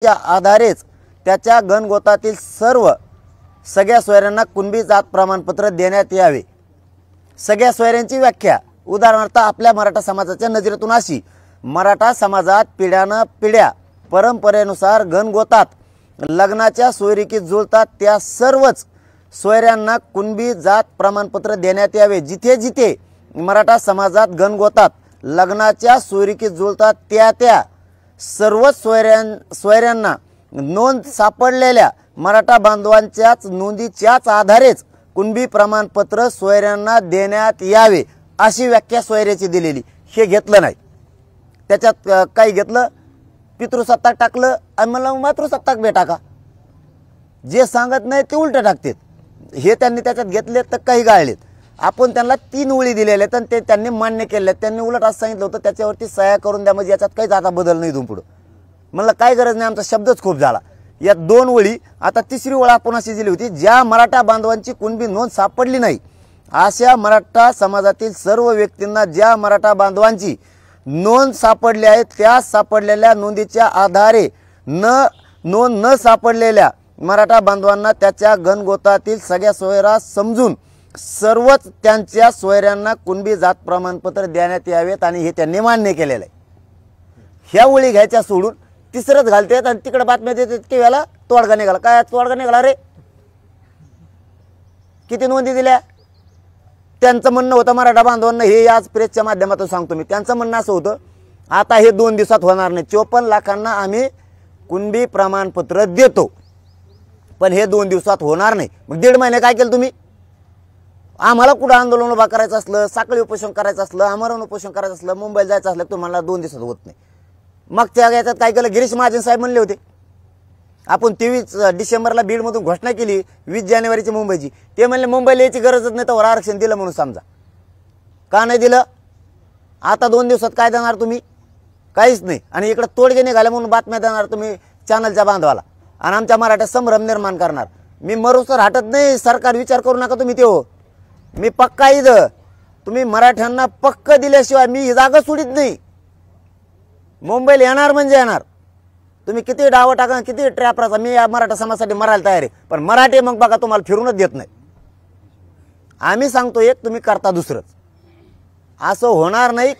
त्या आधारेच त्याच्या गणगोतातील सगळ्या सोयऱ्यांना कुणबी जात प्रमाणपत्र देण्यात यावे। सगळ्या सोयऱ्यांची व्याख्या उदाहरणार्थ आपल्या मराठा समाजाच्या नजरेतून अशी, मराठा समाजात पिढ्या परंपरेनुसार गणगोतात लग्नाच्या सोयरीकीत जुळतात त्या सर्वच सोयऱ्यांना कुणबी जात प्रमाणपत्र देण्यात यावे। जिथे जिथे मराठा समाजात गणगोतात लग्नाच्या सोयरीकीत जुळतात त्या सर्वच सोयऱ्यांना नोंद सापडलेल्या मराठा बांधवांच्याच नोंदीच्याच आधारेच कुणबी प्रमाणपत्र सोयऱ्यांना देण्यात यावे अशी व्याख्या सोयऱ्याची दिलेली। हे घेतलं नाही, त्याच्यात काही घेतलं, पितृसत्ताक टाकलं आणि मला मातृसत्ताक बे टाका। जे सांगत नाही ते उलट टाकतात। हे त्यांनी त्याच्यात घेतले तर काही गाळलेत। आपण त्यांना 3 ओळी दिलेल्या आहेत आणि ते त्यांनी मान्य केले। त्यांनी उलट असं सांगितलं होतं त्याच्यावरती सह्या करून द्या, म्हणजे याच्यात काहीच आता बदल नाही इथून पुढं। मला काय गरज नाही, आमचा शब्दच खूप झाला। या 2 ओळी, आता 3री ओळ आपण अशी दिली होती, ज्या मराठा बांधवांची कुणबी नोंद सापडली नाही अशा मराठा समाजातील सर्व व्यक्तींना ज्या मराठा बांधवांची नोंद सापडली आहे त्या सापडलेल्या नोंदीच्या आधारे नोंद न सापडलेल्या मराठा बांधवांना त्याच्या गणगोतातील सगळ्या सोयरा समजून सर्वच त्यांच्या सोयऱ्यांना कुणबी जात प्रमाणपत्र देण्यात यावेत आणि हे त्यांनी मान्य केलेलं आहे। ह्या ओळी घ्यायच्या सोडून 3रच घालतात आणि तिकडे बातम्या देतात की याला तोडगा निघाला। काय तोडगा निघाला रे? किती नोंदी दिल्या? त्यांचं म्हणणं होतं मराठा बांधवांना, हे आज प्रेसच्या माध्यमातून सांगतो मी, त्यांचं म्हणणं असं होतं आता हे 2 दिवसात होणार नाही, 54 लाखांना आम्ही कुणबी प्रमाणपत्र देतो, पण हे 2 दिवसात होणार नाही। मग 1.5 महिने काय केलं तुम्ही? आम्हाला कुठं आंदोलन उभा करायचं असलं, साखळी उपोषण करायचं असलं, आमरण उपोषण करायचं असलं, मुंबईला जायचं असलं, तुम्हाला 2 दिवसात होत नाही। मग त्या याच्यात काय केलं? गिरीश महाजन साहेब म्हणले होते आपण 23 डिसेंबरला बीडमधून घोषणा केली 20 जानेवारीची मुंबईची, ते म्हणले मुंबईला यायची गरजच नाही तर आरक्षण दिलं म्हणून समजा। का नाही दिलं? आता 2 दिवसात काय देणार तुम्ही? काहीच नाही। आणि इकडे तोडगे निघाले म्हणून बातम्या देणार तुम्ही चॅनलच्या बांधवाला आणि आमच्या मराठ्यात संभ्रम निर्माण करणार। मी मरुसर हटत नाही, सरकार विचार करू नका तुम्ही। ते हो, मी पक्का इथं, तुम्ही मराठ्यांना पक्क दिल्याशिवाय मी ही जागा सोडित नाही। मुंबईला येणार म्हणजे येणार, तुम्ही किती डाव टाका, किती ट्रॅप राहा, मी या मराठा समाजासाठी मरायला तयार आहे, पण मराठी मग बघा तुम्हाला फिरूनच देत नाही। आम्ही सांगतो एक, तुम्ही करता दुसरंच, असं होणार नाही।